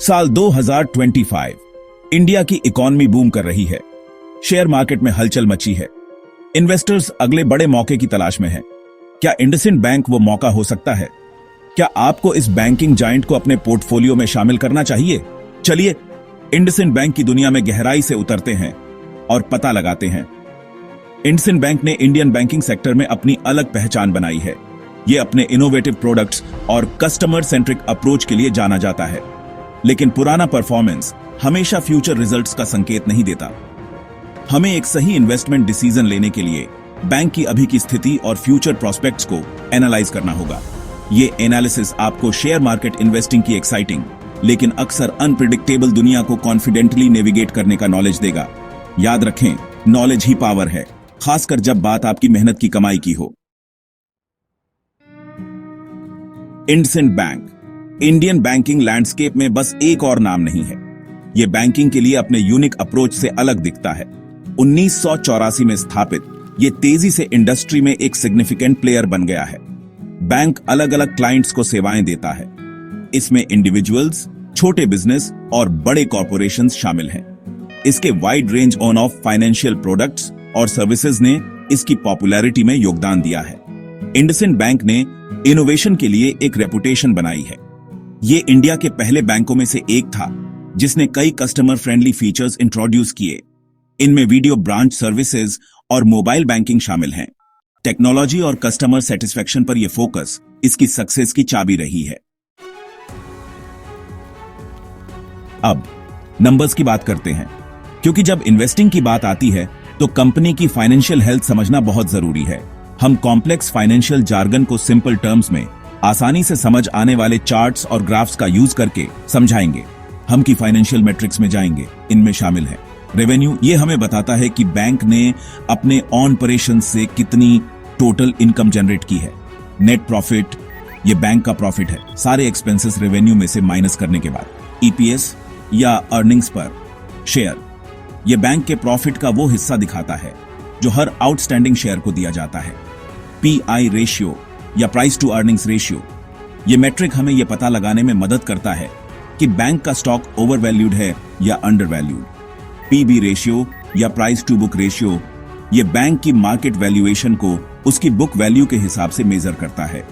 साल 2025 इंडिया की economy boom कर रही है। शेयर मार्केट में हलचल मची है। इन्वेस्टर्स अगले बड़े मौके की तलाश में हैं। क्या इंडसइंड बैंक वो मौका हो सकता है? क्या आपको इस बैंकिंग जायंट को अपने पोर्टफोलियो में शामिल करना चाहिए? चलिए इंडसइंड बैंक की दुनिया में गहराई से उतरते हैं और पता लगाते हैं। इंडसइंड बैंक ने इंडियन बैंकिंग सेक्टर में अपनी अलग पहचान बनाई है। ये अपने इनोवेटिव प्रोडक्ट्स और कस्टमर सेंट्रिक अप्रोच के लिए जाना जाता है। लेकिन पुराना परफॉर्मेंस हमेशा फ्यूचर रिजल्ट्स का संकेत नहीं देता। हमें एक सही इन्वेस्टमेंट डिसीजन लेने के लिए बैंक की अभी की स्थिति और फ्यूचर प्रोस्पेक्ट्स को एनालाइज करना होगा। ये एनालिसिस आपको शेयर मार्केट इन्वेस्टिंग की एक्साइटिंग लेकिन अक्सर अनप्रिडिक्टेबल दुनिया को कॉन्फिडेंटली नेविगेट करने का नॉलेज देगा। याद रखें, नॉलेज ही पावर है, खासकर जब बात आपकी मेहनत की कमाई की हो। IndusInd bank Indian banking landscape में बस एक और नाम नहीं है। यह बैंकिंग के लिए अपने यूनिक अप्रोच से अलग दिखता है। 1984 में स्थापित ये तेजी से इंडस्ट्री में एक सिग्निफिकेंट प्लेयर बन गया है। बैंक अलग अलग क्लाइंट्स को सेवाएं देता है। इसमें इंडिविजुअल्स, छोटे बिजनेस और बड़े कॉरपोरेशंस शामिल हैं। इसके wide range on off financial products और सर्विसेज ने इसकी पॉपुलैरिटी में योगदान दिया है। इंडसइंड बैंक ने इनोवेशन के लिए एक रेपुटेशन बनाई है। ये इंडिया के पहले बैंकों में से एक था जिसने कई कस्टमर फ्रेंडली फीचर्स इंट्रोड्यूस किए। इनमें वीडियो ब्रांच सर्विसेज और मोबाइल बैंकिंग शामिल हैं। टेक्नोलॉजी और कस्टमर सेटिस्फेक्शन पर यह फोकस इसकी सक्सेस की चाबी रही है। अब नंबर्स की बात करते हैं, क्योंकि जब इन्वेस्टिंग की बात आती है तो कंपनी की फाइनेंशियल हेल्थ समझना बहुत जरूरी है। हम कॉम्प्लेक्स फाइनेंशियल जार्गन को सिंपल टर्म्स में आसानी से समझ आने वाले चार्ट्स और ग्राफ्स का यूज करके समझाएंगे। हम की फाइनेंशियल मैट्रिक्स में जाएंगे। इनमें शामिल है रेवेन्यू। ये हमें बताता है कि बैंक ने अपने ऑन ऑपरेशन से कितनी टोटल इनकम जनरेट की है। नेट प्रॉफिट, ये बैंक का प्रॉफिट है, सारे एक्सपेंसेस रेवेन्यू में से माइनस करने के बाद। ईपीएस या अर्निंग्स पर शेयर, ये बैंक के प्रॉफिट का वो हिस्सा दिखाता है जो हर आउटस्टैंडिंग शेयर को दिया जाता है। पीआई रेशियो या प्राइस टू अर्निंग्स रेशियो, ये मैट्रिक हमें यह पता लगाने में मदद करता है कि बैंक का स्टॉक ओवरवैल्यूड है या अंडरवैल्यूड। पीबी रेशियो या प्राइस टू बुक रेशियो, ये बैंक की मार्केट वैल्यूएशन को उसकी बुक वैल्यू के हिसाब से मेजर करता है।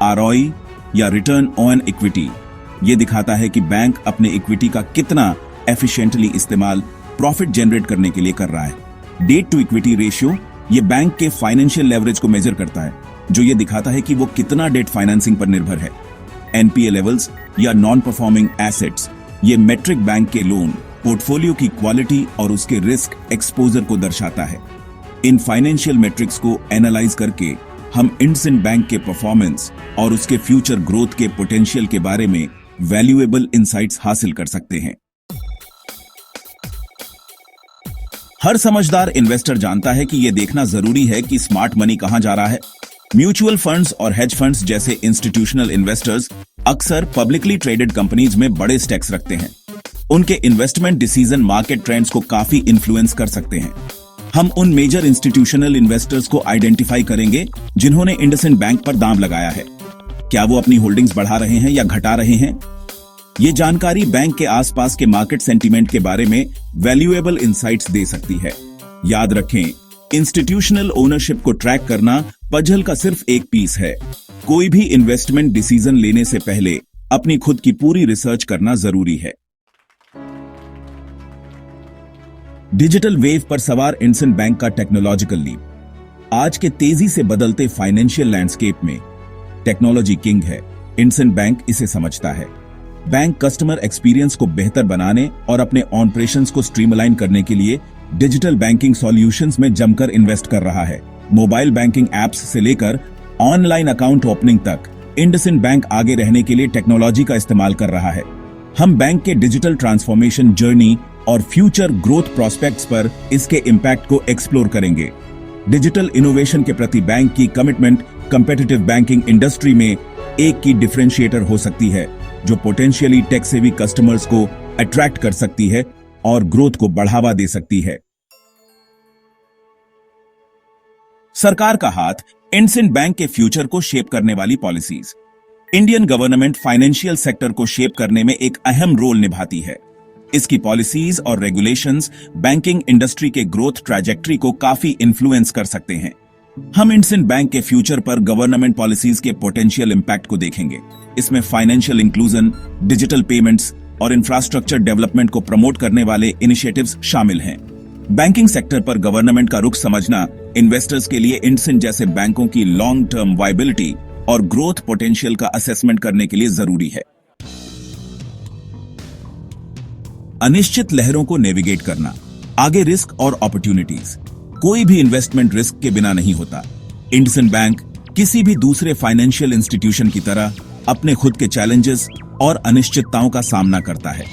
आरओई या रिटर्न ऑन इक्विटी, ये दिखाता है कि बैंक अपने इक्विटी का कितना एफिशिएंटली इस्तेमाल प्रॉफिट जनरेट करने के लिए कर रहा है। डेट टू इक्विटी रेशियो, ये बैंक के फाइनेंशियल लेवरेज को मेजर करता है, जो ये दिखाता है कि वो कितना डेट फाइनेंसिंग पर निर्भर है। एनपीए लेवल्स या नॉन परफॉर्मिंग एसेट्स, ये मेट्रिक बैंक के लोन पोर्टफोलियो की क्वालिटी और उसके रिस्क एक्सपोजर को दर्शाता है। इन फाइनेंशियल मेट्रिक्स को एनालाइज करके हम इंडसइंड बैंक के परफॉर्मेंस और उसके फ्यूचर ग्रोथ के पोटेंशियल के बारे में वैल्यूएबल इंसाइट्स हासिल कर सकते हैं। हर समझदार इन्वेस्टर जानता है कि यह देखना जरूरी है कि स्मार्ट मनी कहां जा रहा है। म्यूचुअल फंड्स और हेज फंड्स जैसे इंस्टीट्यूशनल इन्वेस्टर्स अक्सर पब्लिकली ट्रेडेड कंपनीज में बड़े स्टेक्स रखते हैं। उनके इन्वेस्टमेंट डिसीजन मार्केट ट्रेंड्स को काफी इन्फ्लुएंस कर सकते हैं। हम उन मेजर इंस्टीट्यूशनल इन्वेस्टर्स को आइडेंटिफाई करेंगे जिन्होंने इंडसइंड बैंक पर दांव लगाया है। क्या वो अपनी होल्डिंग्स बढ़ा रहे हैं या घटा रहे हैं? ये जानकारी बैंक के आसपास के मार्केट सेंटीमेंट के बारे में वैल्यूएबल इंसाइट्स दे सकती है। याद रखें, इंस्टीट्यूशनल ओनरशिप को ट्रैक करना पजल का सिर्फ एक पीस है। कोई भी इन्वेस्टमेंट डिसीजन लेने से पहले अपनी खुद की पूरी रिसर्च करना जरूरी है। डिजिटल वेव पर सवार इंडसइंड बैंक का टेक्नोलॉजिकल लीप। आज के तेजी से बदलते फाइनेंशियल लैंडस्केप में टेक्नोलॉजी किंग है। इंडसइंड बैंक इसे समझता है। बैंक कस्टमर एक्सपीरियंस को बेहतर बनाने और अपने ऑपरेशंस को स्ट्रीमलाइन करने के लिए डिजिटल बैंकिंग सॉल्यूशंस में जमकर इन्वेस्ट कर रहा है। मोबाइल बैंकिंग एप्स से लेकर ऑनलाइन अकाउंट ओपनिंग तक इंडसइंड बैंक आगे रहने के लिए टेक्नोलॉजी का इस्तेमाल कर रहा है। हम बैंक के डिजिटल ट्रांसफॉर्मेशन जर्नी और फ्यूचर ग्रोथ प्रोस्पेक्ट्स पर इसके इम्पैक्ट को एक्सप्लोर करेंगे। डिजिटल इनोवेशन के प्रति बैंक की कमिटमेंट कंपेटिटिव बैंकिंग इंडस्ट्री में एक की डिफरेंशिएटर हो सकती है, जो पोटेंशियली टेक सेवी कस्टमर्स को अट्रैक्ट कर सकती है और ग्रोथ को बढ़ावा दे सकती है। सरकार का हाथ इंडसइंड बैंक के फ्यूचर को शेप करने वाली policies. Indian government financial sector को शेप करने में एक अहम रोल निभाती है। इसकी पॉलिसीज और रेगुलेशंस बैंकिंग इंडस्ट्री के ग्रोथ ट्रैजेक्टरी को काफी इन्फ्लुएंस कर सकते हैं। हम इंडसइंड बैंक के फ्यूचर पर गवर्नमेंट पॉलिसीज के पोटेंशियल इंपैक्ट को देखेंगे। इसमें फाइनेंशियल इंक्लूजन, डिजिटल पेमेंट्स और इंफ्रास्ट्रक्चर डेवलपमेंट को प्रमोट करने वाले इनिशिएटिव्स शामिल हैं। बैंकिंग सेक्टर पर गवर्नमेंट का रुख समझना इन्वेस्टर्स के लिए इंडसइंड जैसे बैंकों की लॉन्ग टर्म वायबिलिटी और ग्रोथ पोटेंशियल का असेसमेंट करने के लिए जरूरी है। अनिश्चित लहरों को नेविगेट करना, आगे रिस्क और अपॉर्चुनिटीज। कोई भी इन्वेस्टमेंट रिस्क के बिना नहीं होता। इंडसइंड बैंक किसी भी दूसरे फाइनेंशियल इंस्टीट्यूशन की तरह अपने खुद के चैलेंजेस और अनिश्चितताओं का सामना करता है।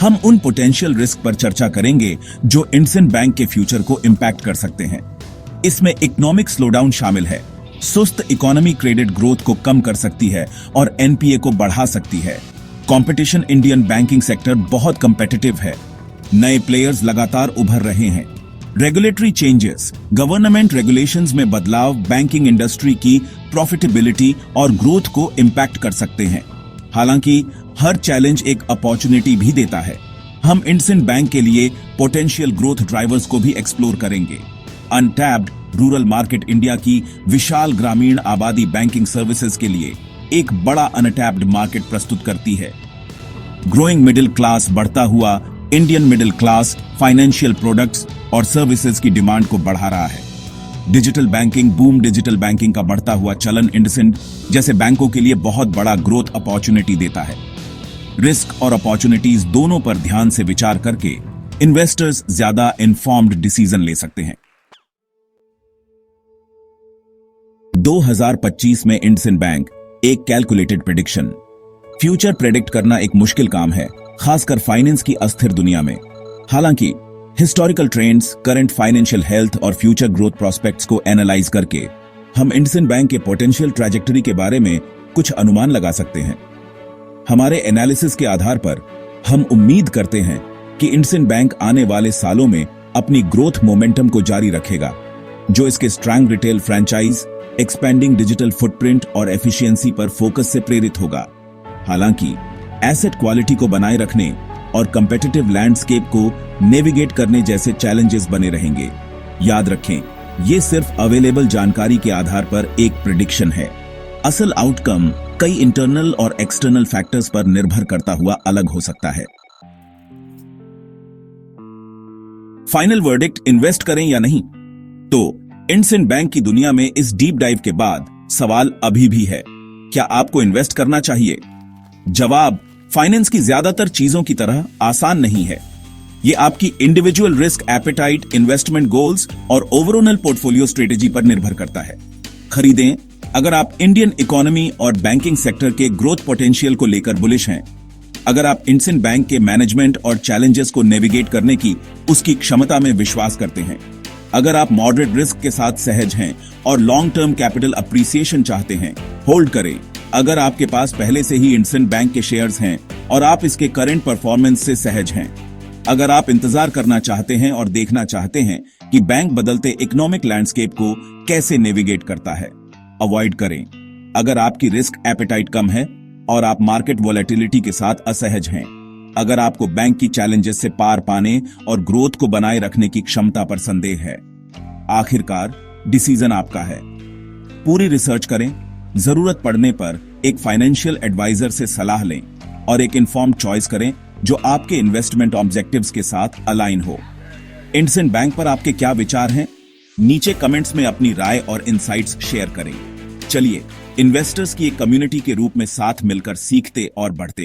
हम उन पोटेंशियल रिस्क पर चर्चा करेंगे जो इंडसइंड बैंक के फ्यूचर को इंपैक्ट कर सकते हैं। इसमें इकोनॉमिक स्लोडाउन शामिल है। सुस्त इकोनॉमी क्रेडिट ग्रोथ को कम कर सकती है और एनपीए को बढ़ा सकती है। कंपटीशन, इंडियन बैंकिंग सेक्टर बहुत कंपेटिटिव है। नए प्लेयर्स लगातार उभर रहे हैं। रेगुलेटरी चेंजेस, गवर्नमेंट रेगुलेशंस में बदलाव बैंकिंग इंडस्ट्री की प्रॉफिटेबिलिटी और ग्रोथ को इंपैक्ट कर सकते हैं। हालांकि हर चैलेंज एक अपॉर्चुनिटी भी देता है। हम इंडसइंड बैंक के लिए पोटेंशियल ग्रोथ ड्राइवर्स को भी एक्सप्लोर करेंगे। अनटैप्ड रूरल मार्केट इंडिया की विशाल ग्रामीण आबादी बैंकिंग सर्विसेज के लिए एक बड़ा अनटैप्ड मार्केट प्रस्तुत करती है। ग्रोइंग मिडिल क्लास, बढ़ता हुआ Indian middle class financial products और सर्विसेज की डिमांड को बढ़ा रहा है। Digital banking boom, digital banking का बढ़ता हुआ चलन इंडसइंड जैसे बैंकों के लिए बहुत बड़ा ग्रोथ अपॉर्चुनिटी देता है। रिस्क और अपॉर्चुनिटीज दोनों पर ध्यान से विचार करके इन्वेस्टर्स ज्यादा इन्फॉर्म्ड डिसीजन ले सकते हैं। 2025 में इंडसइंड बैंक एक कैलकुलेटेड प्रेडिक्शन। फ्यूचर प्रेडिक्ट करना एक मुश्किल काम है, खासकर फाइनेंस की अस्थिर दुनिया में। हालांकि historical trends, current financial health और फ्यूचर ग्रोथ प्रोस्पेक्ट्स को एनालाइज करके हम इंडसइंड बैंक के पोटेंशियल ट्रैजेक्टरी के बारे में कुछ अनुमान लगा सकते हैं। हमारे एनालिसिस के आधार पर हम उम्मीद करते हैं कि इंडसइंड बैंक आने वाले सालों में अपनी ग्रोथ मोमेंटम को जारी रखेगा, जो इसके strong retail franchise, expanding digital footprint और एफिशिएंसी पर फोकस से प्रेरित होगा। हालांकि एसेट क्वालिटी को बनाए रखने और कंपेटिटिव लैंडस्केप को नेविगेट करने जैसे चैलेंजेस बने रहेंगे। याद रखें, ये सिर्फ अवेलेबल जानकारी के आधार पर एक प्रेडिक्शन है। असल आउटकम कई इंटरनल और एक्सटर्नल फैक्टर्स पर निर्भर करता हुआ अलग हो सकता है। फाइनल वर्डिक्ट, इन्वेस्ट करें या नहीं? तो इंडसइंड बैंक की दुनिया में इस डीप डाइव के बाद सवाल अभी भी है, क्या आपको इन्वेस्ट करना चाहिए? जवाब फाइनेंस की ज्यादातर चीजों की तरह आसान नहीं है। ये आपकी individual risk appetite, investment goals और ओवरऑल पोर्टफोलियो स्ट्रेटेजी पर निर्भर करता है। खरीदें अगर आप इंडियन इकोनॉमी और बैंकिंग सेक्टर के ग्रोथ पोटेंशियल को लेकर बुलिश हैं। अगर आप इंडसइंड बैंक के मैनेजमेंट और चैलेंजेस को नेविगेट करने की उसकी क्षमता में विश्वास करते हैं। अगर आप मॉडरेट रिस्क के साथ सहज हैं और लॉन्ग टर्म कैपिटल अप्रिसिएशन चाहते हैं, होल्ड करें। अगर आपके पास पहले से ही इंडसइंड बैंक के शेयर्स हैं और आप इसके करंट परफॉर्मेंस से सहज हैं। अगर आप इंतजार करना चाहते हैं और देखना चाहते हैं कि बैंक बदलते इकोनॉमिक लैंडस्केप को कैसे नेविगेट करता है, अवॉइड करें। अगर आपकी रिस्क एपेटाइट कम है और आप मार्केट वोलेटिलिटी के साथ असहज हैं। अगर आपको बैंक की चैलेंजेस से पार पाने और ग्रोथ को बनाए रखने की क्षमता पर संदेह है। आखिरकार डिसीजन आपका है। पूरी रिसर्च करें, जरूरत पड़ने पर एक फाइनेंशियल एडवाइजर से सलाह लें और एक इन्फॉर्म्ड चॉइस करें जो आपके इन्वेस्टमेंट ऑब्जेक्टिव्स के साथ अलाइन हो। इंडसइंड बैंक पर आपके क्या विचार हैं? नीचे कमेंट्स में अपनी राय और इनसाइट्स शेयर करें। चलिए इन्वेस्टर्स की एक कम्युनिटी के रूप में साथ मिलकर सीखते और बढ़ते